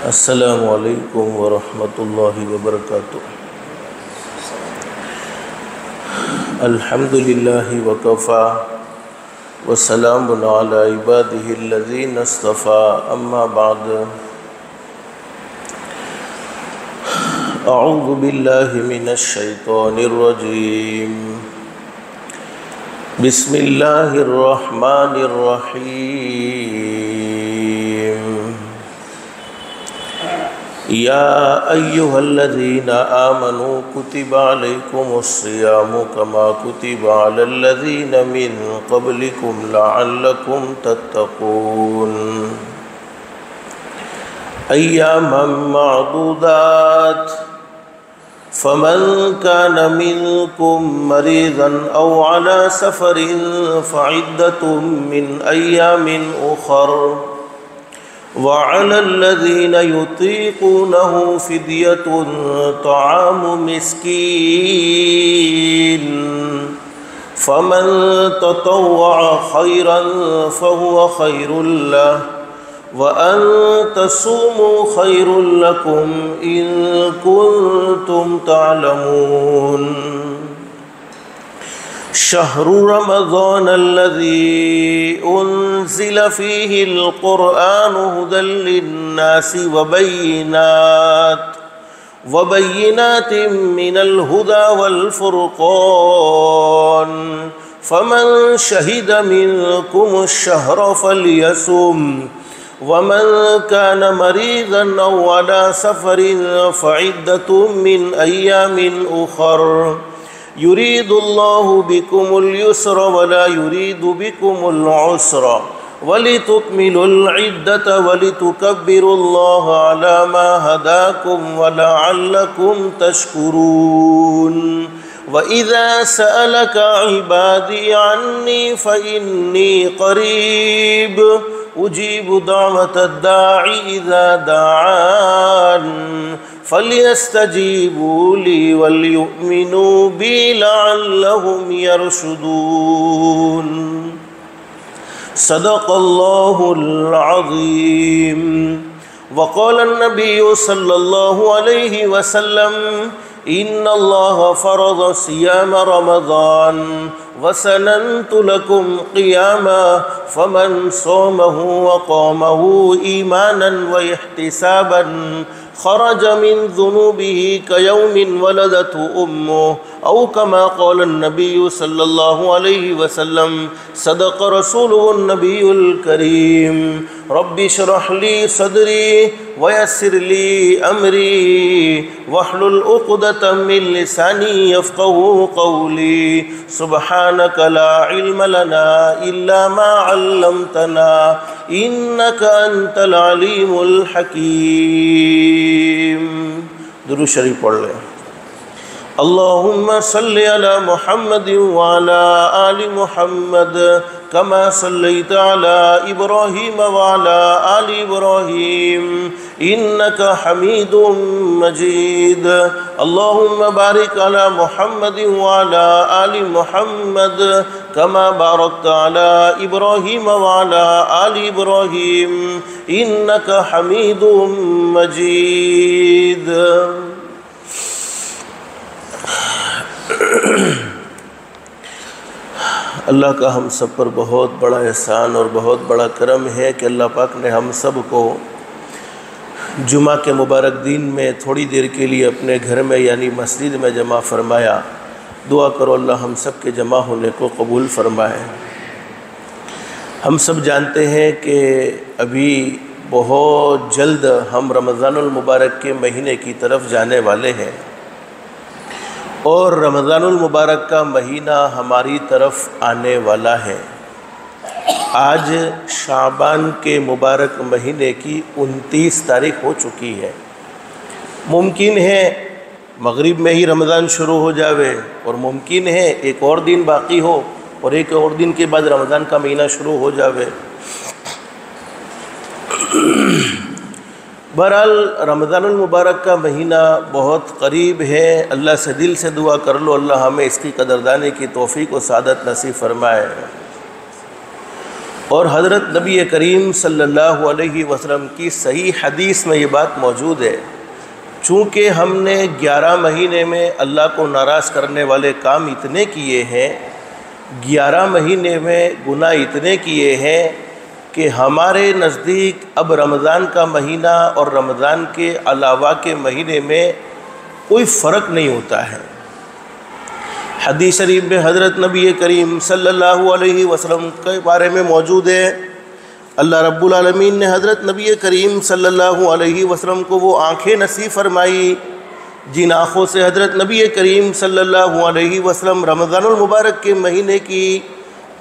السلام علیکم ورحمۃ اللہ وبرکاتہ۔ الحمد للہ وکفیٰ وسلام علی عبادہ الذین اصطفیٰ، اما بعد۔ اعوذ باللہ من الشیطان الرجیم، بسم اللہ الرحمن الرحیم۔ یا ایہا الذین آمنوا کتب علیکم الصیام کما کتب علی الذین من قبلکم لعلکم تتقون۔ ایاما معدودات، فمن كان منكم مريضا أو على سفر فعدة من أيام أخر، وعلى الذين يطيقونه فدية طعام مسكين، فمن تطوع خيرا فهو خير له، وَأَن تَصُومُوا خَيْرٌ لَكُمْ إِن كُنتُمْ تَعْلَمُونَ۔ شَهْرُ رَمَضَانَ الَّذِي أُنزِلَ فِيهِ الْقُرْآنُ هُدًى لِّلنَّاسِ وَبَيِّنَاتٍ مِّنَ الْهُدَى وَالْفُرْقَانِ، فَمَن شَهِدَ مِنكُمُ الشَّهْرَ فَلْيَصُمْ، ومن كان مريضا أو على سفر فعدة من أيام أخر، يريد الله بكم اليسر ولا يريد بكم العسر، ولتكملوا العدة ولتكبروا الله على ما هداكم ولعلكم تشكرون۔ وَإِذَا سَأَلَكَ عِبَادِي عَنِّي فَإِنِّي قَرِيبٌ أُجِيبُ دَعْوَةَ الدَّاعِ إِذَا دَعَانِ، فَلْيَسْتَجِيبُوا لِي وَلْيُؤْمِنُوا بِي لَعَلَّهُمْ يَرْشُدُونَ۔ صدق اللہ العظیم۔ وقال النبی صلی اللہ علیہ وسلم، ان اللہ فرض صیام رمضان وسننت لکم قیاما، فمن صومه وقامه ایمانا واحتسابا خرج من ذنوبه كيوم ولدته امه، او كما قال النبی صلی اللہ علیہ وسلم۔ صدق رسوله النبی الکریم۔ رب اشرح لی صدری ویسر لی امری واحلل عقدۃ من لسانی یفقهوا قولی، سبحانک لا علم لنا الا ما علمتنا انک انت العلیم الحکیم۔ درود شریف پڑھ لیں۔ اللہم صلی علی محمد وعلی آل محمد کما صلیت علی ابراہیم وعلی آل ابراہیم انک حمید مجید۔ اللہم بارک علی محمد وعلی آل محمد کما بارکت علی ابراہیم وعلی آل ابراہیم انک حمید مجید۔ اللہ کا ہم سب پر بہت بڑا احسان اور بہت بڑا کرم ہے کہ اللہ پاک نے ہم سب کو جمعہ کے مبارک دن میں تھوڑی دیر کے لیے اپنے گھر میں یعنی مسجد میں جمع فرمایا۔ دعا کرو اللہ ہم سب کے جمع ہونے کو قبول فرمائے۔ ہم سب جانتے ہیں کہ ابھی بہت جلد ہم رمضان المبارک کے مہینے کی طرف جانے والے ہیں، اور رمضان المبارک کا مہینہ ہماری طرف آنے والا ہے۔ آج شعبان کے مبارک مہینے کی 29 تاریخ ہو چکی ہے۔ ممکن ہے مغرب میں ہی رمضان شروع ہو جاوے، اور ممکن ہے ایک اور دن باقی ہو اور ایک اور دن کے بعد رمضان کا مہینہ شروع ہو جاوے۔ بہرحال رمضان المبارک کا مہینہ بہت قریب ہے۔ اللہ سے دل سے دعا کر لو اللہ ہمیں اس کی قدردانی کی توفیق و سعادت نصیب فرمائے۔ اور حضرت نبی کریم صلی اللہ علیہ وسلم کی صحیح حدیث میں یہ بات موجود ہے، چونکہ ہم نے 11 مہینے میں اللہ کو ناراض کرنے والے کام اتنے کیے ہیں، 11 مہینے میں گناہ اتنے کیے ہیں کہ ہمارے نزدیک اب رمضان کا مہینہ اور رمضان کے علاوہ کے مہینے میں کوئی فرق نہیں ہوتا ہے۔ حدیث شریف میں حضرت نبی کریم صلی اللہ علیہ وسلم کے بارے میں موجود ہے، اللہ رب العالمین نے حضرت نبی کریم صلی اللہ علیہ وسلم کو وہ آنکھیں نصیب فرمائی جن آنکھوں سے حضرت نبی کریم صلی اللہ علیہ وسلم رمضان المبارک کے مہینے کی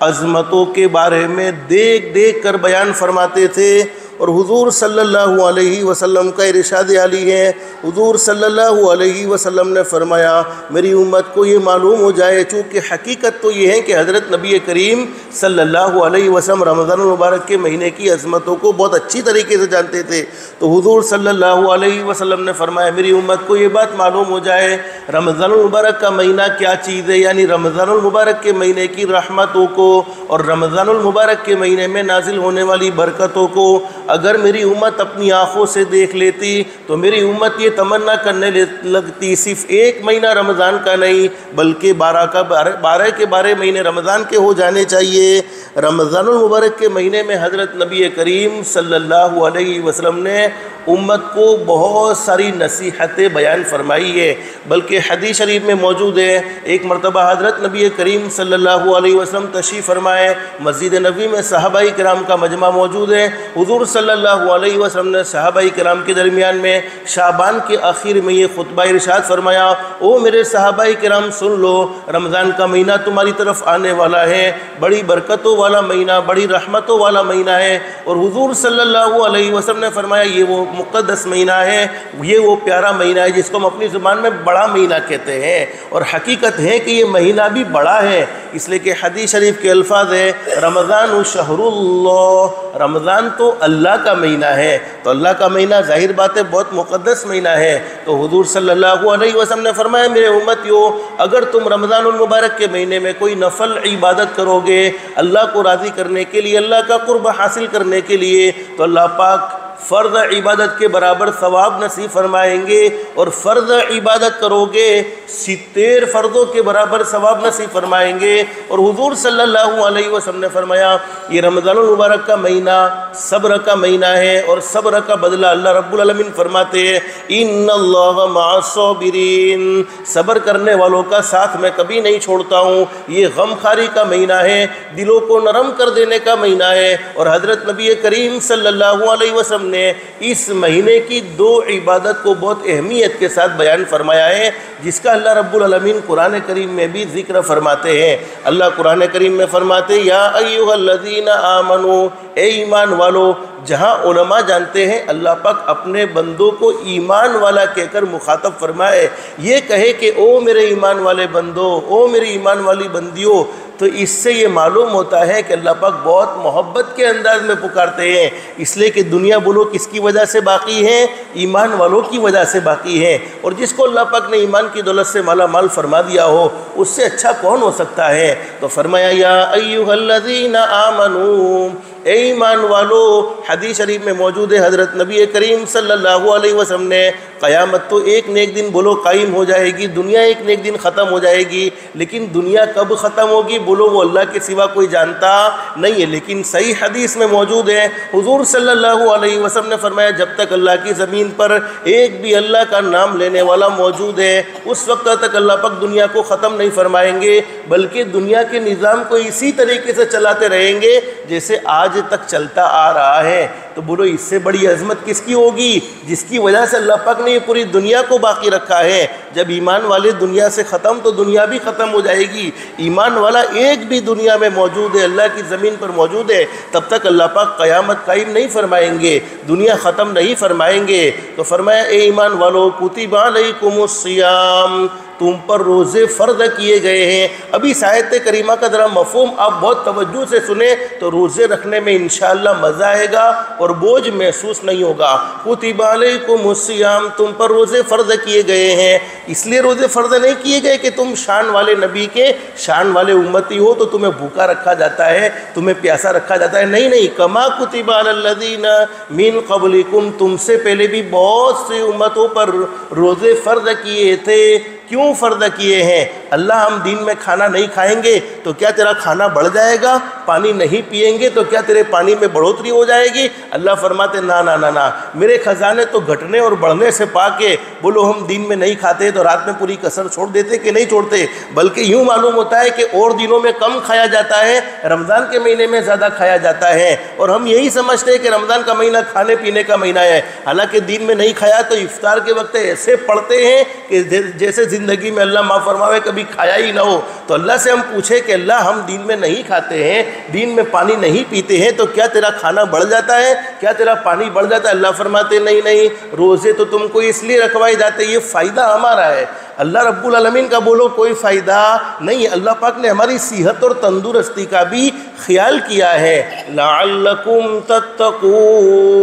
عظمتوں کے بارے میں دیکھ دیکھ کر بیان فرماتے تھے۔ اور حضور صلی اللہ علیہ وسلم کا ارشاد عالی ہے، حضور صلی اللہ علیہ وسلم نے فرمایا میری امت کو یہ معلوم ہو جائے، چونکہ حقیقت تو یہ ہے کہ حضرت نبی کریم صلی اللہ علیہ وسلم رمضان المبارک کے مہینے کی عظمتوں کو بہت اچھی طریقے سے جانتے تھے، تو حضور صلی اللہ علیہ وسلم نے فرمایا میری امت کو یہ بات معلوم ہو جائے رمضان المبارک کا مہینہ کیا چیز ہے، یعنی رمضان المبارک کے مہینے کی رحمتوں کو اور رمضان المبارک کے مہینے میں نازل ہونے والی برکتوں کو اگر میری امت اپنی آنکھوں سے دیکھ لیتی تو میری امت یہ تمنا کرنے لگتی صرف ایک مہینہ رمضان کا نہیں بلکہ 12 کے 12 مہینے رمضان کے ہو جانے چاہیے۔ رمضان المبارک کے مہینے میں حضرت نبی کریم صلی اللہ علیہ وسلم نے امت کو بہت ساری نصیحتیں بیان فرمائی ہے، بلکہ حدیث شریف میں موجود ہے ایک مرتبہ حضرت نبی کریم صلی اللہ علیہ وسلم تشریف فرمائے، مسجد نبوی میں صحابہ کرام کا مجمع موجود ہے، حضور صلی اللہ علیہ وسلم نے صحابہ کرام کے درمیان میں شعبان کے آخر میں یہ خطبہ ارشاد فرمایا، او میرے صحابہ کرام سن لو، رمضان کا مہینہ تمہاری طرف آنے والا ہے، بڑی برکتوں والا مہینہ، بڑی رحمتوں والا مہینہ ہے۔ اور حضور صلی اللہ علیہ وسلم نے فرمایا یہ وہ مقدس مہینہ ہے، یہ وہ پیارا مہینہ ہے جس کو ہم اپنی زبان میں بڑا مہینہ کہتے ہیں، اور حقیقت ہے کہ یہ مہینہ بھی بڑا ہے، اس لیے کہ حدیث شریف کے الفاظ ہے رمضان شہر اللہ، رمضان تو اللہ کا مہینہ ہے، تو اللہ کا مہینہ ظاہر بات ہے بہت مقدس مہینہ ہے۔ تو حضور صلی اللہ علیہ وسلم نے فرمایا میرے امتیو اگر تم رمضان المبارک کے مہینے میں کوئی نفل عبادت کرو گے اللہ کو راضی کرنے کے لیے، اللہ کا قرب حاصل کرنے کے لیے، تو اللہ پاک فرض عبادت کے برابر ثواب نصیب فرمائیں گے، اور فرض عبادت کرو گے 70 فرضوں کے برابر ثواب نصیب فرمائیں گے۔ اور حضور صلی اللہ علیہ وسلم نے فرمایا یہ رمضان المبارک کا مہینہ صبر کا مہینہ ہے، اور صبر کا بدلہ اللہ رب العالمین فرماتے ہیں ان اللہ مع الصابرین، صبر کرنے والوں کا ساتھ میں کبھی نہیں چھوڑتا ہوں۔ یہ غم خاری کا مہینہ ہے، دلوں کو نرم کر دینے کا مہینہ ہے، اور حضرت نبی کریم صلی اللہ علیہ وسلم نے اس مہینے کی 2 عبادت کو بہت اہمیت کے ساتھ بیان فرمایا ہے، جس کا اللہ رب العالمین قرآن کریم میں بھی ذکر فرماتے ہیں۔ اللہ قرآن کریم میں فرماتے یا ایھا الذین آمنوا، اے ایمان والو، جہاں علماء جانتے ہیں اللہ پاک اپنے بندوں کو ایمان والا کہہ کر مخاطب فرمائے، یہ کہے کہ او میرے ایمان والے بندو، او میری ایمان والی بندیوں، تو اس سے یہ معلوم ہوتا ہے کہ اللہ پاک بہت محبت کے انداز میں پکارتے ہیں، اس لیے کہ دنیا بولو کس کی وجہ سے باقی ہے، ایمان والوں کی وجہ سے باقی ہے، اور جس کو اللہ پاک نے ایمان کی دولت سے مالا مال فرما دیا ہو اس سے اچھا کون ہو سکتا ہے۔ تو فرمایا یا ایھا الذین آمنوا، اے ایمان والو، حدیث شریف میں موجود ہے حضرت نبی کریم صلی اللہ علیہ وسلم نے قیامت تو ایک نہ ایک دن بولو قائم ہو جائے گی، دنیا ایک نہ ایک دن ختم ہو جائے گی، لیکن دنیا کب ختم ہوگی بولو وہ اللہ کے سوا کوئی جانتا نہیں ہے، لیکن صحیح حدیث میں موجود ہے حضور صلی اللہ علیہ وسلم نے فرمایا جب تک اللہ کی زمین پر ایک بھی اللہ کا نام لینے والا موجود ہے اس وقت تک اللہ پاک دنیا کو ختم نہیں فرمائیں گے، بلکہ دنیا کے نظام کو اسی طریقے سے چلاتے رہیں گے جیسے آج تک چلتا آ رہا ہے۔ تو بولو اس سے بڑی عظمت کس کی ہوگی جس کی وجہ سے اللہ پاک نے یہ پوری دنیا کو باقی رکھا ہے۔ جب ایمان والے دنیا سے ختم تو دنیا بھی ختم ہو جائے گی، ایمان والا ایک بھی دنیا میں موجود ہے، اللہ کی زمین پر موجود ہے، تب تک اللہ پاک قیامت قائم نہیں فرمائیں گے، دنیا ختم نہیں فرمائیں گے۔ تو فرمایا اے ایمان والو کتب علیکم الصیام، تم پر روزے فرض کیے گئے ہیں۔ ابھی اس آیت کریمہ کا ذرا مفہوم آپ بہت توجہ سے سنیں تو روزے رکھنے میں انشاءاللہ مزہ آئے گا اور بوجھ محسوس نہیں ہوگا۔ کتب علیکم الصیام، تم پر روزے فرض کیے گئے ہیں۔ اس لیے روزے فرض نہیں کیے گئے کہ تم شان والے نبی کے شان والے امتی ہو تو تمہیں بھوکا رکھا جاتا ہے، تمہیں پیاسا رکھا جاتا ہے، نہیں، کما کتب علی الذین من قبلکم، تم سے پہلے بھی بہت سی امتوں پر روزے فرض کیے تھے۔ کیوں فرض کیے ہیں؟ اللہ ہم دین میں کھانا نہیں کھائیں گے تو کیا تیرا کھانا بڑھ جائے گا؟ پانی نہیں پئیں گے تو کیا تیرے پانی میں بڑھوتری ہو جائے گی؟ اللہ فرماتے نا، میرے خزانے تو گھٹنے اور بڑھنے سے پاک ہے۔ بولو ہم دین میں نہیں کھاتے تو رات میں پوری کسر چھوڑ دیتے کہ نہیں چھوڑتے؟ بلکہ یوں معلوم ہوتا ہے کہ اور دنوں میں کم کھایا جاتا ہے، رمضان کے مہینے میں زیادہ کھایا جاتا ہے، اور ہم یہی سمجھتے ہیں کہ رمضان کا مہینہ کھانے پینے کا مہینہ ہے، حالانکہ دین میں نہیں کھایا تو افطار کے وقت ایسے پڑھتے ہیں کہ جیسے زندگی میں اللہ معاف فرماوے کبھی کھایا ہی نہ ہو۔ تو اللہ سے ہم پوچھے کہ اللہ ہم دین میں نہیں کھاتے ہیں، دین میں پانی نہیں پیتے ہیں، تو کیا تیرا کھانا بڑھ جاتا ہے؟ کیا تیرا پانی بڑھ جاتا ہے؟ اللہ فرماتے نہیں، روزے تو تم کو اس لیے رکھوائے جاتے، یہ فائدہ ہمارا ہے۔ اللہ رب العالمین کا بولو کوئی فائدہ نہیں، اللہ پاک نے ہماری صحت اور تندرستی کا بھی خیال کیا ہے۔ لعلکم تتقون،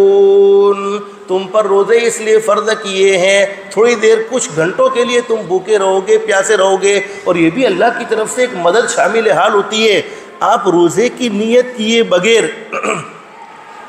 تم پر روزے اس لیے فرض کیے ہیں، تھوڑی دیر کچھ گھنٹوں کے لیے تم بھوکے رہو گے، پیاسے رہو گے، اور یہ بھی اللہ کی طرف سے ایک مدد شامل حال ہوتی ہے۔ آپ روزے کی نیت کیے بغیر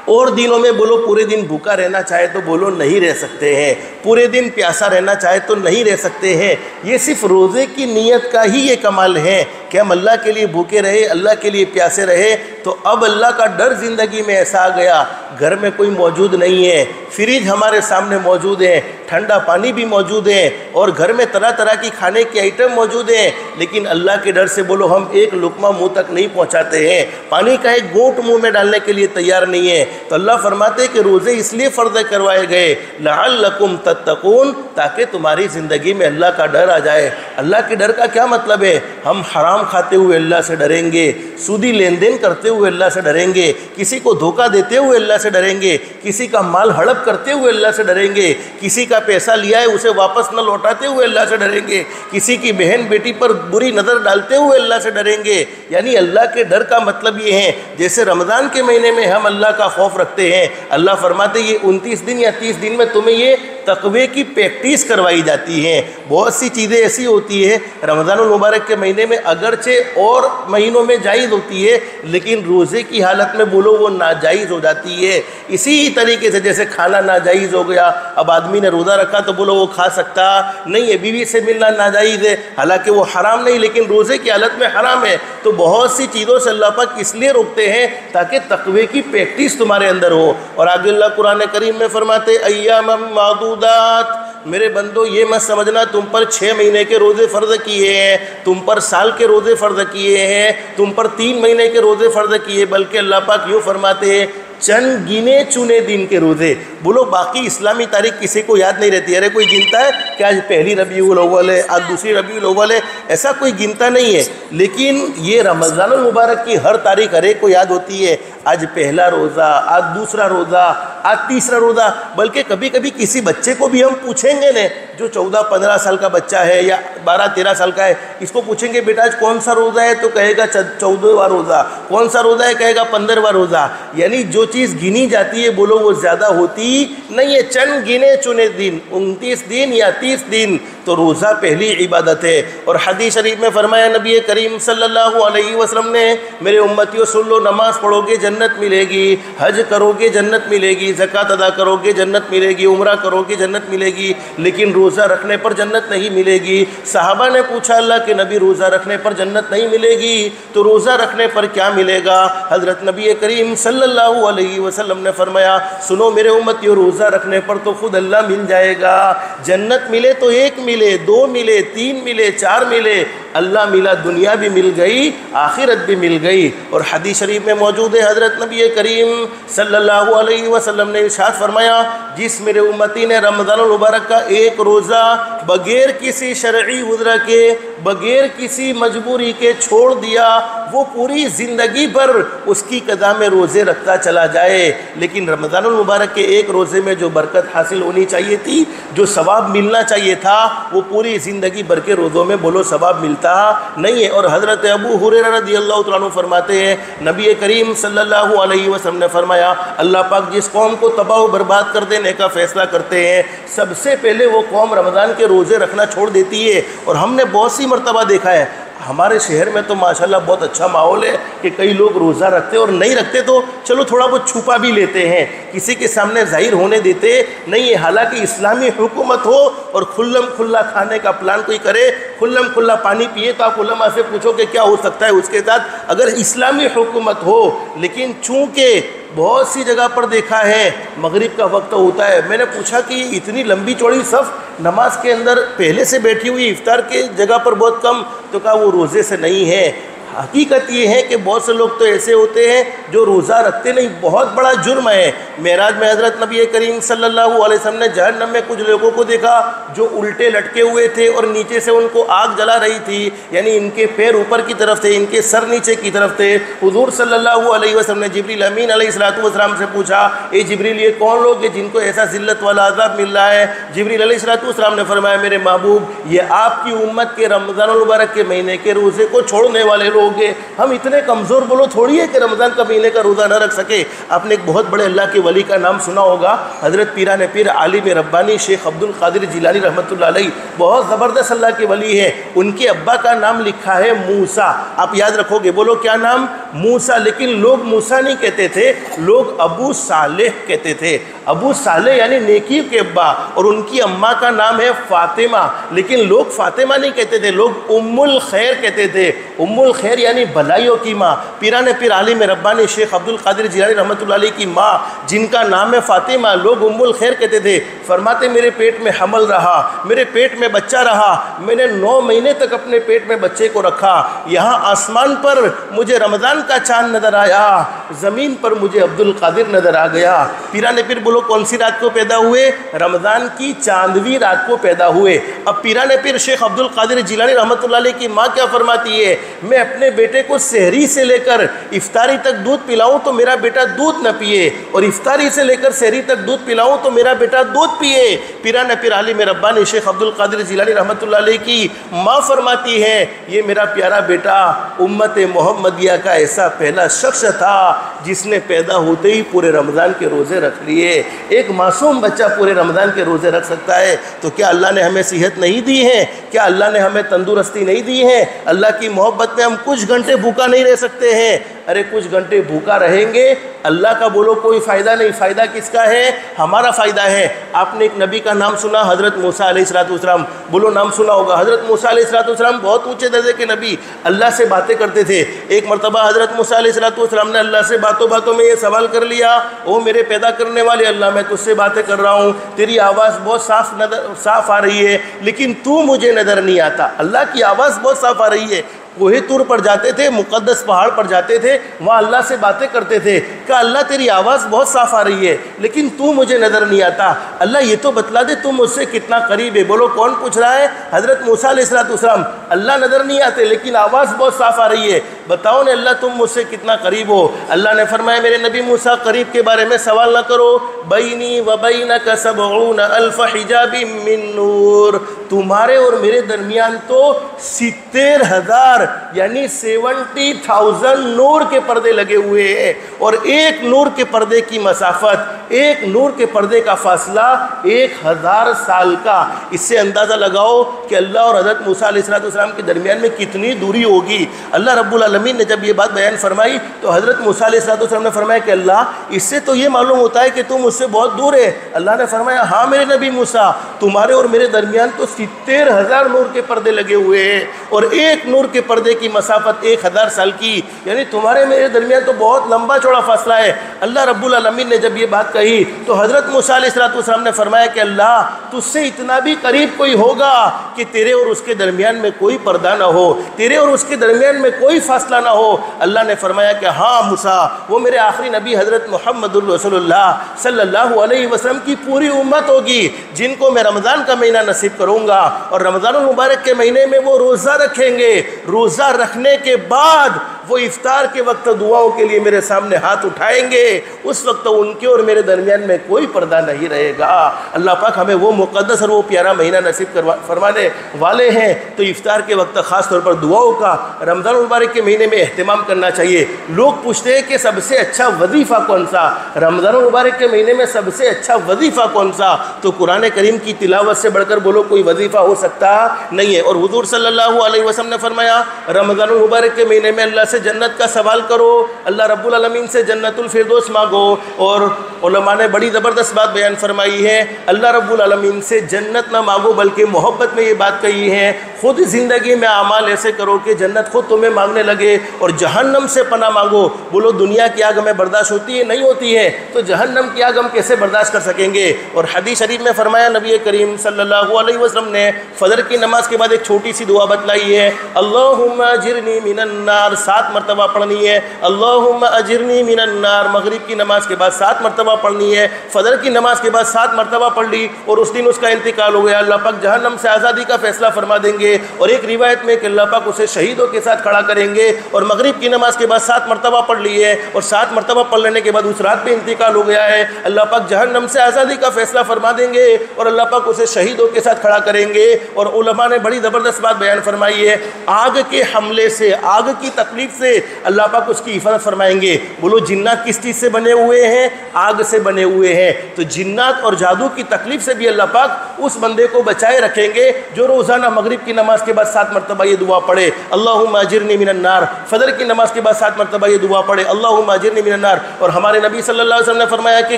اور دنوں میں بولو پورے دن بھوکا رہنا چاہے تو بولو نہیں رہ سکتے ہیں، پورے دن پیاسا رہنا چاہے تو نہیں رہ سکتے ہیں۔ یہ صرف روزے کی نیت کا ہی یہ کمال ہے کہ ہم اللہ کے لیے بھوکے رہے، اللہ کے لیے پیاسے رہے۔ تو اب اللہ کا ڈر زندگی میں ایسا آ گیا، گھر میں کوئی موجود نہیں ہے، فریج ہمارے سامنے موجود ہے، ٹھنڈا پانی بھی موجود ہے، اور گھر میں طرح طرح کی کھانے کے آئٹم موجود ہیں، لیکن اللہ کے ڈر سے بولو ہم ایک لقمہ منہ تک نہیں پہنچاتے ہیں، پانی کا ایک گھونٹ منہ میں ڈالنے کے لیے تیار نہیں ہے۔ تو اللہ فرماتے کہ روزے اس لیے فرض کروائے گئے لعلکم تتقون، تاکہ تمہاری زندگی میں اللہ کا ڈر آ جائے۔ اللہ کے ڈر کا کیا مطلب ہے؟ ہم حرام کھاتے ہوئے اللہ سے ڈریں گے، سودی لین دین کرتے ہوئے اللہ سے ڈریں گے، کسی کو دھوکہ دیتے ہوئے اللہ سے ڈریں گے، کسی کا مال ہڑپ کرتے ہوئے اللہ سے ڈریں گے، کسی کا پیسہ لیا ہے اسے واپس نہ لوٹاتے ہوئے اللہ سے ڈریں گے، کسی کی بہن بیٹی پر بری نظر ڈالتے ہوئے اللہ سے ڈریں گے۔ یعنی اللہ کے ڈر کا مطلب یہ ہے جیسے رمضان کے مہینے میں ہم اللہ کا خوف رکھتے ہیں، اللہ فرماتے یہ 29 دن یا 30 دن میں تمہیں یہ تقوی کی پریکٹس کروائی جاتی ہیں۔ بہت سی چیزیں ایسی ہوتی ہیں رمضان المبارک کے مہینے میں اگرچہ اور مہینوں میں جائز ہوتی ہے، لیکن روزے کی حالت میں بولو وہ ناجائز ہو جاتی ہے۔ اسی طریقے سے جیسے کھانا ناجائز ہو گیا، اب آدمی نے روزہ رکھا تو بولو وہ کھا سکتا نہیں ہے، بیوی سے ملنا ناجائز ہے، حالانکہ وہ حرام نہیں لیکن روزے کی حالت میں حرام ہے۔ تو بہت سی چیزوں سے اللہ پاک اس لیے روکتے ہیں تاکہ تقوی کی پریکٹس تمہارے اندر ہو۔ اور آگے اللہ قرآن کریم میں فرماتے ایام معدودات، میرے بندو یہ مت سمجھنا تم پر 6 مہینے کے روزے فرض کیے ہیں، تم پر سال کے روزے فرض کیے ہیں، تم پر 3 مہینے کے روزے فرض کیے، بلکہ اللہ پاک یوں فرماتے ہیں چند گنے چنے دن کے روزے۔ بولو باقی اسلامی تاریخ کسی کو یاد نہیں رہتی، ارے کوئی گنتا ہے کہ آج پہلی ربیع الاول ہے، آج دوسری ربیع الاول ہے، ایسا کوئی گنتا نہیں ہے، لیکن یہ رمضان المبارک کی ہر تاریخ ہر ایک کو یاد ہوتی ہے، آج پہلا روزہ، آج دوسرا روزہ، آج تیسرا روزہ۔ بلکہ کبھی کبھی کسی بچے کو بھی ہم پوچھیں گے نا، جو 14-15 سال کا بچہ ہے یا 12-13 سال کا ہے، اس کو پوچھیں گے بیٹا آج کون سا روزہ ہے تو کہے گا 14واں روزہ، کون سا روزہ ہے کہے گا 15واں روزہ۔ یعنی جو چیز گنی جاتی ہے بولو وہ زیادہ ہوتی نہیں ہے، چند گنے چنے دن، 29 دن یا 30 دن، تو روزہ پہلی عبادت ہے۔ اور حدیث شریف میں فرمایا نبی کریم صلی اللہ علیہ وسلم نے، میرے امتیوں سن لو، نماز پڑھو گے جنت ملے گی، حج کرو گے جنت ملے گی، زکوٰۃ ادا کرو گے جنت ملے گی، عمرہ کرو گے جنت ملے گی، لیکن روزہ رکھنے پر جنت نہیں ملے گی۔ صحابہ نے پوچھا اللہ کے نبی روزہ رکھنے پر جنت نہیں ملے گی تو روزہ رکھنے پر کیا ملے گا؟ حضرت نبی کریم صلی اللہ علیہ وسلم نے فرمایا سنو میرے امتیوں، روزہ رکھنے پر تو خود اللہ مل جائے گا، جنت ملے تو 1 ملے، 2 ملے، 3 ملے، 4 ملے، اللہ ملا دنیا بھی مل گئی، آخرت بھی مل گئی۔ اور حدیث شریف میں موجود ہے حضرت نبی کریم صلی اللہ علیہ وسلم نے ارشاد فرمایا جس میرے امتی نے رمضان المبارک کا 1 روزہ بغیر کسی شرعی عذر کے، بغیر کسی مجبوری کے چھوڑ دیا، وہ پوری زندگی پر اس کی قضا میں روزے رکھتا چلا جائے، لیکن رمضان المبارک کے ایک روزے میں جو برکت حاصل ہونی چاہیے تھی، جو ثواب ملنا چاہیے تھا، وہ پوری زندگی بھر کے روزوں میں بولو ثواب ملتا نہیں ہے۔ اور حضرت ابو ہریرہ رضی اللہ تعالیٰ عنہ فرماتے ہیں، نبی کریم صلی اللہ علیہ وسلم نے فرمایا، اللہ پاک جس قوم کو تباہ و برباد کر دینے کا فیصلہ کرتے ہیں، سب سے پہلے وہ قوم رمضان کے روزے رکھنا چھوڑ دیتی ہے۔ اور ہم نے بہت سی مرتبہ دیکھا ہے، ہمارے شہر میں تو ماشاءاللہ بہت اچھا ماحول ہے کہ کئی لوگ روزہ رکھتے اور نہیں رکھتے تو چلو تھوڑا بہت چھپا بھی لیتے ہیں، کسی کے سامنے ظاہر ہونے دیتے نہیں ہے۔ حالانکہ اسلامی حکومت ہو اور کھلم کھلا کھانے کا پلان کوئی کرے، کھلم کھلا پانی پیے، تو آپ علماء سے پوچھو کہ کیا ہو سکتا ہے اس کے ساتھ، اگر اسلامی حکومت ہو۔ لیکن چونکہ بہت سی جگہ پر دیکھا ہے مغرب کا وقت ہوتا ہے، میں نے پوچھا کہ اتنی لمبی چوڑی صف نماز کے اندر پہلے سے بیٹھی ہوئی، افطار کے جگہ پر بہت کم، تو کہا وہ روزے سے نہیں ہے۔ حقیقت یہ ہے کہ بہت سے لوگ تو ایسے ہوتے ہیں جو روزہ رکھتے نہیں، بہت بڑا جرم ہے۔ معراج میں حضرت نبی کریم صلی اللہ علیہ وسلم نے جہنم میں کچھ لوگوں کو دیکھا جو الٹے لٹکے ہوئے تھے اور نیچے سے ان کو آگ جلا رہی تھی، یعنی ان کے پیر اوپر کی طرف تھے، ان کے سر نیچے کی طرف تھے۔ حضور صلی اللہ علیہ وسلم نے جبریل امین علیہ السلام سے پوچھا، اے جبریل یہ کون لوگ ہیں جن کو ایسا ذلت والا عذاب مل رہا ہے؟ جبریل علیہ السلام نے فرمایا، میرے محبوب یہ آپ کی امت کے رمضان المبارک کے مہینے کے روزے کو چھوڑنے والے لوگ ہیں۔ ہم اتنے کمزور بولو تھوڑی ہے کہ رمضان کا مہینے کا روزہ نہ رکھ سکے۔ آپ نے ایک بہت بڑے اللہ کے ولی کا نام سنا ہوگا، حضرت پیران پیر عالم ربانی شیخ عبد القادر جیلانی رحمۃ اللہ علیہ، بہت زبردست اللہ کے ولی ہیں۔ ان کے ابا کا نام لکھا ہے موسیٰ، آپ یاد رکھو گے، بولو کیا نام؟ موسیٰ۔ لیکن لوگ موسیٰ نہیں کہتے تھے، لوگ ابو صالح کہتے تھے۔ ابو صالح یعنی نیکی کے ابا، اور ان کی اماں کا نام ہے فاطمہ، لیکن لوگ فاطمہ نہیں کہتے تھے، لوگ ام الخیر کہتے تھے۔ ام الخیر یعنی بھلائیوں کی ماں۔ پیران پیر عالم ربانی شیخ عبد القادر جیلانی رحمۃ اللہ علیہ کی ماں جن کا نام ہے فاطمہ، لوگ ام الخیر کہتے تھے۔ فرماتے میرے پیٹ میں حمل رہا، میرے پیٹ میں بچہ رہا، میں نے 9 مہینے تک اپنے پیٹ میں بچے کو رکھا۔ یہاں آسمان پر مجھے رمضان کا چاند نظر آیا، زمین پر مجھے عبد القادر نظر آ گیا۔ پیران پیر بولو کون سی رات کو پیدا ہوئے؟ رمضان کی چاندوی رات کو پیدا ہوئے۔ اب پیران پیر شیخ عبد القادر جیلانی رحمۃ اللہ علیہ کی ماں کیا فرماتی ہے، میں اپنے بیٹے کو سحری سے لے کر افطاری تک دودھ پلاؤں تو میرا بیٹا دودھ نہ پیے، اور افطاری سے لے کر سحری تک دودھ پلاؤں تو میرا بیٹا دودھ پیے۔ پیران پیر عالم ربانی شیخ عبد القادر جیلانی رحمۃ اللہ علیہ کی ماں فرماتی ہے، یہ میرا پیارا بیٹا امت محمدیہ کا ایسا پہلا شخص تھا جس نے پیدا ہوتے ہی پورے رمضان کے روزے رکھ لیے۔ ایک معصوم بچہ پورے رمضان کے روزے رکھ سکتا ہے، تو کیا اللہ نے ہمیں صحت نہیں دی ہے؟ کیا اللہ نے ہمیں تندرستی نہیں دی ہے؟ اللہ کی محبت میں ہم کچھ گھنٹے بھوکا نہیں رہ سکتے ہیں؟ ارے کچھ گھنٹے بھوکا رہیں گے، اللہ کا بولو کوئی فائدہ نہیں۔ فائدہ کس کا ہے؟ ہمارا فائدہ ہے۔ آپ نے ایک نبی کا نام سنا، حضرت موسیٰ علیہ السلام، بولو نام سنا ہوگا۔ حضرت موسیٰ علیہ السلام بہت اونچے درجے کے نبی، اللہ سے باتیں کرتے تھے۔ ایک مرتبہ حضرت موسیٰ علیہ السلام نے اللہ سے باتوں میں یہ سوال کر لیا، او میرے پیدا کرنے والے اللہ، میں تجھ سے باتیں کر رہا ہوں، تیری آواز بہت صاف آ رہی ہے، لیکن تو مجھے نظر نہیں آتا۔ اللہ کی آواز بہت صاف آ رہی ہے۔ کوہ طور پر جاتے تھے، مقدس پہاڑ پر جاتے تھے، وہاں اللہ سے باتیں کرتے تھے کہ اللہ تیری آواز بہت صاف آ رہی ہے، لیکن تو مجھے نظر نہیں آتا۔ اللہ یہ تو بتلا دے تو مجھ سے کتنا قریب ہے۔ بولو کون پوچھ رہا ہے؟ حضرت موسیٰ علیہ السلام۔ اللہ نظر نہیں آتے لیکن آواز بہت صاف آ رہی ہے، بتاؤ نے اللہ تم مجھ سے کتنا قریب ہو؟ اللہ نے فرمایا میرے نبی موسیٰ قریب کے بارے میں سوال نہ کرو، بینی و بینک 70,000 حجاب من نور، تمہارے اور میرے درمیان تو 70,000 یعنی 70,000 نور کے پردے لگے ہوئے ہیں، اور ایک نور کے پردے کی مسافت، ایک نور کے پردے کا فاصلہ 1000 سال کا۔ اس سے اندازہ لگاؤ کہ اللہ اور حضرت موسیٰ علیہ السلام کے درمیان میں کتنی دوری ہوگی۔ اللہ رب العالمین نے جب یہ بات بیان فرمائی تو حضرت موسیٰ علیہ السلام نے فرمایا کہ اللہ اس سے تو یہ معلوم ہوتا ہے کہ تم مجھ سے بہت دور ہے۔ اللہ نے فرمایا ہاں میرے نبی موسیٰ، تمہارے اور میرے درمیان تو 70,000 نور کے پردے لگے ہوئے ہیں، اور ایک نور کے پردے کی مسافت 1000 سال کی، یعنی تمہارے میرے درمیان تو بہت لمبا چوڑا فاصلہ ہے۔ اللہ رب العالمین نے جب یہ بات کہی تو حضرت موسیٰ علیہ السلام نے فرمایا کہ اللہ تجھ سے اتنا بھی قریب کوئی ہوگا کہ تیرے اور اس کے درمیان میں کوئی پردہ نہ ہو، تیرے اور اس کے درمیان میں کوئی فاصلہ نہ ہو۔ اللہ نے فرمایا کہ ہاں موسیٰ، وہ میرے آخری نبی حضرت محمد رسول اللہ صلی اللہ علیہ وسلم کی پوری امت ہوگی جن کو میں رمضان کا مہینہ نصیب کروں گا، اور رمضان المبارک کے مہینے میں وہ روزہ رکھیں گے۔ روزہ رکھنے کے بعد وہ افطار کے وقت دعاؤں کے لیے میرے سامنے ہاتھ اٹھائیں گے، اس وقت ان کے اور میرے درمیان میں کوئی پردہ نہیں رہے گا۔ اللہ پاک ہمیں وہ مقدس اور وہ پیارا مہینہ نصیب فرمانے والے ہیں، تو افطار کے وقت خاص طور پر دعاؤں کا رمضان المبارک کے مہینے میں اہتمام کرنا چاہیے۔ لوگ پوچھتے ہیں کہ سب سے اچھا وظیفہ کون سا، رمضان المبارک کے مہینے میں سب سے اچھا وظیفہ کون سا؟ تو قرآن کریم کی تلاوت سے بڑھ کر بولو کوئی وظیفہ ہو سکتا نہیں ہے۔ اور حضور صلی اللہ علیہ وسلم نے فرمایا رمضان المبارک کے مہینے میں اللہ سے جنت کا سوال کرو، اللہ رب العالمین سے جنت الفردوس مانگو۔ اور علماء نے بڑی زبردست بات بیان فرمائی ہے، اللہ رب العالمین سے جنت نہ مانگو بلکہ محبت میں یہ بات کہی ہے، خود زندگی میں اعمال ایسے کرو کہ جنت خود تمہیں مانگنے لگے، اور جہنم سے پناہ مانگو۔ بولو دنیا کی آگ ہمیں برداشت ہوتی ہے؟ نہیں ہوتی ہے، تو جہنم کی آگ ہم کیسے برداشت کر سکیں گے؟ اور حدیث شریف میں فرمایا نبی کریم صلی اللہ علیہ وسلم نے فجر کی نماز کے بعد ایک چھوٹی سی دعا بتلائی ہے، اللہم اجرنی من النار، 7 مرتبہ پڑھنی ہے۔ اللہم اجرنی من النار مغرب کی نماز کے بعد 7 مرتبہ پڑھنی ہے، فجر کی نماز کے بعد 7 مرتبہ پڑھ لی، اور اس دن اس کا انتقال ہو گیا، اللہ پاک جہنم سے آزادی کا فیصلہ فرما دیں گے۔ اور ایک روایت میں کہ اللہ پاک اسے شہیدوں کے ساتھ کھڑا کریں گے، اور مغرب کی نماز کے بعد 7 مرتبہ پڑھ لی ہے، اور 7 مرتبہ پڑھ لینے کے بعد اس رات میں انتقال ہو گیا ہے، اللہ پاک جہنم سے آزادی کا فیصلہ فرما دیں گے، اور اللہ پاک اسے شہیدوں کے ساتھ کھڑا کریں گے۔ اور علماء نے بڑی زبردست بات بیان فرمائی ہے، آگ کے حملے سے، آگ کی تکلیف سے اللہ پاک اس کی حفاظت فرمائیں گے۔ بولو جنات کس چیز سے بنے ہوئے ہیں؟ آگ سے بنے ہوئے ہیں، تو جنات اور جادو کی تکلیف سے بھی اللہ پاک اس بندے کو بچائے رکھیں گے جو روزانہ مغرب کی نماز کے بعد 7 مرتبہ یہ دعا پڑھے، اللہم اجرنی من النار، فجر کی نماز کے بعد 7 مرتبہ یہ دعا پڑھے، اللہم اجرنی من النار۔ اور ہمارے نبی صلی اللہ علیہ وسلم نے فرمایا کہ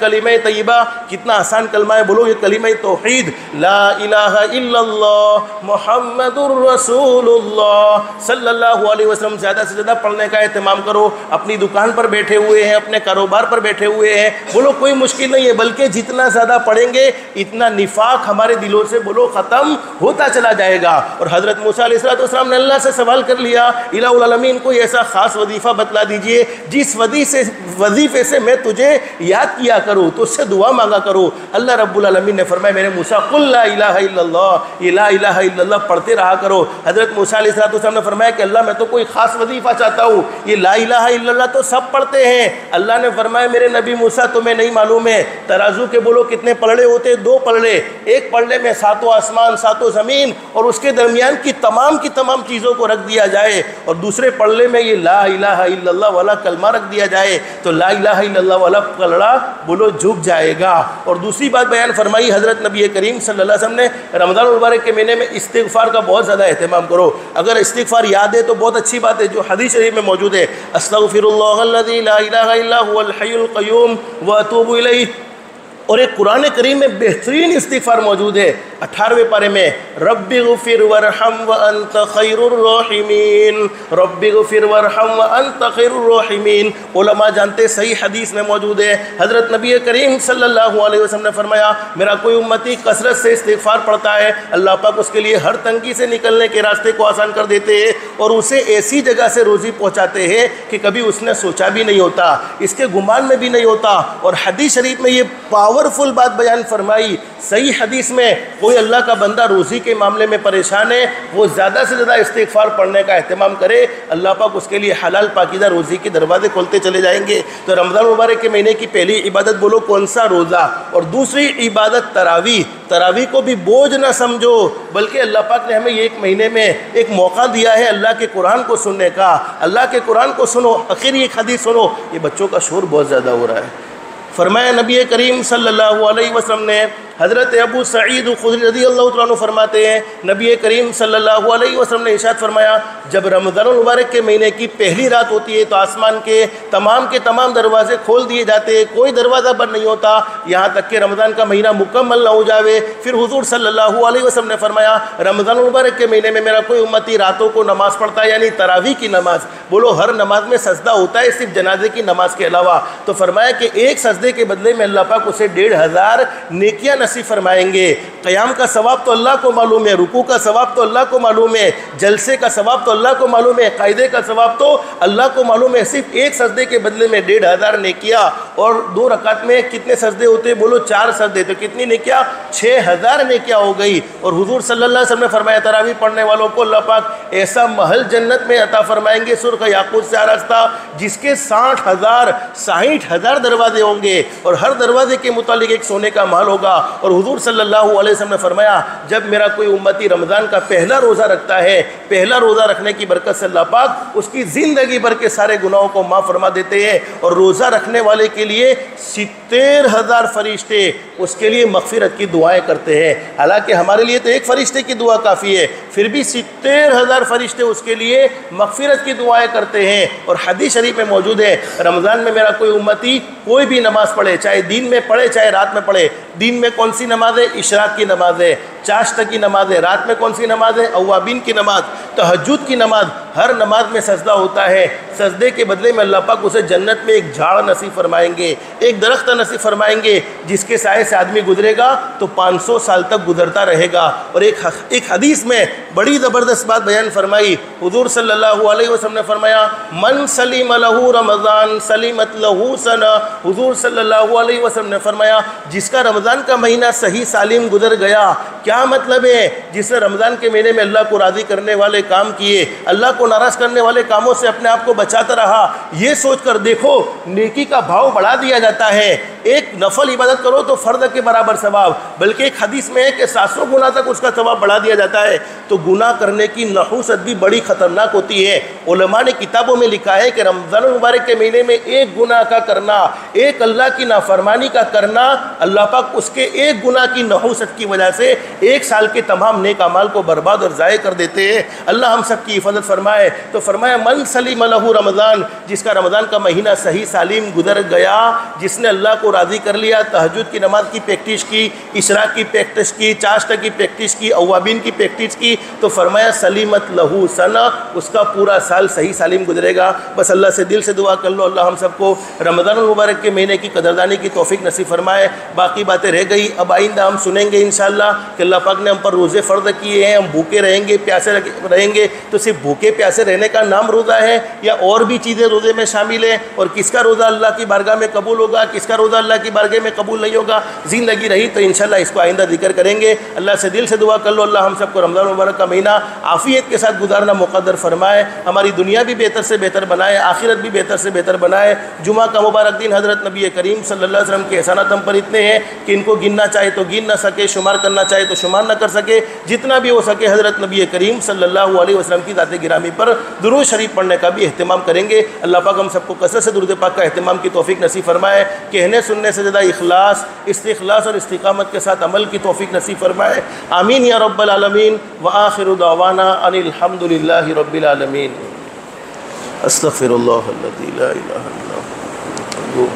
کلمہ طیبہ کتنا آسان کلمہ ہے، بولو یہ کلمہ توحید، لا الہ الا اللہ محمد الرسول اللہ صلی اللہ علیہ وسلم، زیادہ سے زیادہ پڑھنے کا اہتمام کرو۔ اپنی دکان پر بیٹھے ہوئے ہیں، اپنے کاروبار پر بیٹھے ہوئے ہیں، بولو کوئی مشکل نہیں ہے، بلکہ جتنا زیادہ پڑھیں گے اتنا نفاق ہمارے دلوں سے بولو ختم ہوتا چلا جائے گا۔ اور حضرت موسیٰ علیہ السلام نے اللہ سے سوال کر لیا، الہ العالمین کوئی ایسا خاص وظیفہ بتلا دیجئے جس وظیفے سے میں تجھے یاد کیا کروں، تو اس سے دعا مانگا کروں۔ اللہ رب العالمین نے فرمایا میرے موسیٰ قل لا الہ الا اللہ، یہ لا الہ الا اللہ پڑھتے رہا کرو۔ حضرت موسیٰ علیہ السلام نے فرمایا کہ اللہ میں تو کوئی خاص وظیفہ چاہتا ہوں، یہ لا الہ الا اللہ تو سب پڑھتے ہیں۔ اللہ نے فرمایا میرے نبی موسیٰ تمہیں نہیں معلوم ہے، ترازو کے بولو کتنے پلڑے ہوتے؟ 2 پلڑے، ایک پلڑے میں 7 آسمان 7 زمین اور اس کے درمیان کی تمام چیزوں کو رکھ دیا جائے، اور دوسرے پلڑے میں یہ لا الہ الا اللہ والا کلمہ رکھ دیا جائے، تو لا الہ الا اللہ والا پلڑا بولو جھک جائے گا۔ اور دوسری بات بیان فرمائی حضرت نبی کریم صلی اللہ علیہ وسلم نے رمضان المبارک کے مہینے میں استغفار کا بہت زیادہ اہتمام کرو۔ اگر استغفار یاد ہے تو بہت اچھی بات ہے، جو حدیث شریف میں موجود ہے، استغفر اللہ الذی لا الہ الا هو الحی القیوم واتوب الیہ۔ اور ایک قرآن کریم میں بہترین استغفار موجود ہے 18ویں پارے میں، رب اغفر ورحم وانت خیر الراحمین، رب اغفر ورحم وانت خیر الراحمین۔ علماء جانتے صحیح حدیث میں موجود ہے، حضرت نبی کریم صلی اللہ علیہ وسلم نے فرمایا میرا کوئی امتی کثرت سے استغفار پڑھتا ہے، اللہ پاک اس کے لیے ہر تنگی سے نکلنے کے راستے کو آسان کر دیتے ہیں، اور اسے ایسی جگہ سے روزی پہنچاتے ہیں کہ کبھی اس نے سوچا بھی نہیں ہوتا، اس کے گمان میں بھی نہیں ہوتا۔ اور حدیث شریف میں یہ پاورفل بات بیان فرمائی، صحیح حدیث میں کوئی اللہ کا بندہ روزی کے معاملے میں پریشان ہے، وہ زیادہ سے زیادہ استغفار پڑھنے کا اہتمام کرے، اللہ پاک اس کے لیے حلال پاکیزہ روزی کے دروازے کھولتے چلے جائیں گے۔ تو رمضان مبارک کے مہینے کی پہلی عبادت بولو کون سا؟ روزہ۔ اور دوسری عبادت تراویح۔ تراویح کو بھی بوجھ نہ سمجھو، بلکہ اللہ پاک نے ہمیں یہ ایک مہینے میں ایک موقع دیا ہے اللہ کے قرآن کو سننے کا۔ اللہ کے قرآن کو سنو، آخری ایک حدیث سنو، یہ بچوں کا شور بہت زیادہ ہو رہا ہے۔ فرمایا نبی کریم صلی اللہ علیہ وسلم نے، حضرت ابو سعید خدری رضی اللہ تعالیٰ عنہ فرماتے ہیں نبی کریم صلی اللہ علیہ وسلم نے ارشاد فرمایا جب رمضان المبارک کے مہینے کی پہلی رات ہوتی ہے تو آسمان کے تمام دروازے کھول دیے جاتے ہیں، کوئی دروازہ بند نہیں ہوتا یہاں تک کہ رمضان کا مہینہ مکمل نہ ہو جاوے۔ پھر حضور صلی اللہ علیہ وسلم نے فرمایا رمضان المبارک کے مہینے میں میرا کوئی امتی راتوں کو نماز پڑھتا ہے، یعنی تراویح کی نماز، بولو ہر نماز میں سجدہ ہوتا ہے صرف جنازے کی نماز کے علاوہ، تو فرمایا کہ ایک سجدے کے بدلے میں اللہ پاک اسے 1500 نیکیاں نصیب فرمائیں گے۔ قیام کا ثواب تو اللہ کو معلوم ہے، رکوع کا ثواب تو اللہ کو معلوم ہے، جلسے کا ثواب تو اللہ کو معلوم ہے، قاعدے کا ثواب تو اللہ کو معلوم ہے۔ صرف ایک سجدے کے بدلے میں 1500 نیکیاں، اور 2 رکعت میں کتنے سجدے ہوتے ہیں؟ بولو 4 سجدے، تو کتنی نیکیاں؟ 6000 نیکیاں ہو گئی۔ اور حضور صلی اللہ علیہ وسلم نے فرمایا تراویح پڑھنے والوں کو اللہ پاک ایسا محل جنت میں عطا فرمائیں گے سرخ یاقوت سے آراستہ، جس کے 60,000 دروازے ہوں گے، اور ہر دروازے کے متعلق ایک سونے کا محل ہوگا۔ اور حضور صلی اللہ علیہ وسلم نے فرمایا جب میرا کوئی امتی رمضان کا پہلا روزہ رکھتا ہے، پہلا روزہ رکھنے کی برکت سے اللہ پاک اس کی زندگی بھر کے سارے گناہوں کو معاف فرما دیتے ہیں، اور روزہ رکھنے والے کے لیے 70,000 فرشتے اس کے لیے مغفرت کی دعائیں کرتے ہیں۔ حالانکہ ہمارے لیے تو ایک فرشتے کی دعا کافی ہے، پھر بھی 70,000 فرشتے اس کے لیے مغفرت کی دعائیں کرتے ہیں۔ اور حدیث شریف میں موجود ہے رمضان میں میرا کوئی امتی کوئی بھی نماز پڑھے، چاہے دن میں پڑھے چاہے رات میں پڑھے۔ دن میں کون سی نماز ہے؟ اشراق کی نماز ہے، چاشت کی نماز ہے۔ رات میں کون سی نماز ہے؟ اوابین کی نماز، تہجد کی نماز۔ ہر نماز میں سجدہ ہوتا ہے، سجدے کے بدلے میں اللہ پاک اسے جنت میں ایک جھاڑ نصیب فرمائیں گے، ایک درخت نصیب فرمائیں گے، جس کے سائے سے آدمی گزرے گا تو 500 سال تک گزرتا رہے گا۔ اور ایک حدیث میں بڑی زبردست بات بیان فرمائی، حضور صلی اللہ علیہ وسلم نے فرمایا من سلم لہ رمضان سلمت لہ سنہ۔ حضور صلی اللہ علیہ وسلم نے فرمایا جس کا رمضان کا مہینہ صحیح سالم گزر گیا، کیا مطلب ہے؟ جس نے رمضان کے مہینے میں اللہ کو راضی کرنے والے کام کیے، اللہ کو ناراض کرنے والے کاموں سے اپنے آپ کو بچاتا رہا، یہ سوچ کر دیکھو نیکی کا بھاؤ بڑھا دیا جاتا ہے۔ ایک نفل عبادت کرو تو فرض کے برابر ثواب، بلکہ ایک حدیث میں ہے کہ 700 گنا تک اس کا ثواب بڑھا دیا جاتا ہے۔ تو گناہ کرنے کی نحوست بھی بڑی خطرناک ہوتی ہے۔ علماء نے کتابوں میں لکھا ہے کہ رمضان المبارک کے مہینے میں ایک گناہ کا کرنا، ایک اللہ کی نافرمانی کا کرنا، اللہ پاک اس کے ایک گناہ کی نحوست کی وجہ سے 1 سال کے تمام نیک اعمال کو برباد اور ضائع کر دیتے ہیں۔ اللہ ہم سب کی حفاظت فرمائے۔ تو فرمایا من سلم لہ رمضان، جس کا رمضان کا مہینہ صحیح سالم گزر گیا، جس نے اللہ کو راضی کر لیا، تہجد کی نماز کی پریکٹس کی، اشراق کی پریکٹس کی، چاشت کی پریکٹس کی، اوابین کی پریکٹس کی، تو فرمایا سلیمت لہ سنہ، اس کا پورا سال صحیح سالم گزرے گا۔ بس اللہ سے دل سے دعا کر لو اللہ ہم سب کو رمضان المبارک کے مہینے کی قدردانی کی توفیق نصیب فرمائے۔ باقی باتیں رہ گئی، اب آئندہ ہم سنیں گے انشاءاللہ کہ اللہ پاک نے ہم پر روزے فرض کیے ہیں، ہم بھوکے رہیں گے پیاسے رہیں گے، تو صرف بھوکے پیاسے رہنے کا نام روزہ ہے یا اور بھی چیزیں روزے میں شامل ہیں؟ اور کس کا روزہ اللہ کی بارگاہ میں قبول ہوگا، کس کا روزہ اللہ کی بارگاہ میں قبول نہیں ہوگا؟ زندگی رہی تو انشاءاللہ اس کو آئندہ ذکر کریں گے۔ اللہ سے دل سے دعا کر لو اللہ ہم سب کو رمضان مبارک کا مہینہ عافیت کے ساتھ گزارنا مقدر فرمائے، ہماری دنیا بھی بہتر سے بہتر بنائے، آخرت بھی بہتر سے بہتر بنائے۔ جمعہ کا مبارک دن حضرت نبی کریم صلی اللہ علیہ وسلم کے احسانات ہم پر اتنے ہیں کہ ان کو گننا چاہے تو گن نہ سکے، شمار کرنا چاہے تو شمار نہ کر سکے۔ جتنا بھی ہو سکے حضرت نبی کریم صلی اللہ علیہ وسلم کی ذات گرامی پر درود شریف پڑھنے کا بھی اہتمام کریں گے۔ اللہ پاک ہم سب کو کثرت سے درود پاک کا اہتمام کی توفیق نصیب فرمائے، کہنے سننے سے زیادہ اخلاص، استخلاص اور استقامت کے ساتھ عمل کی توفیق نصیب فرمائے۔ آمین یا رب العالمین۔ وآخر دعوانا ان الحمد للہ رب العالمین۔ استغفر اللہ الذی لا الہ الا هو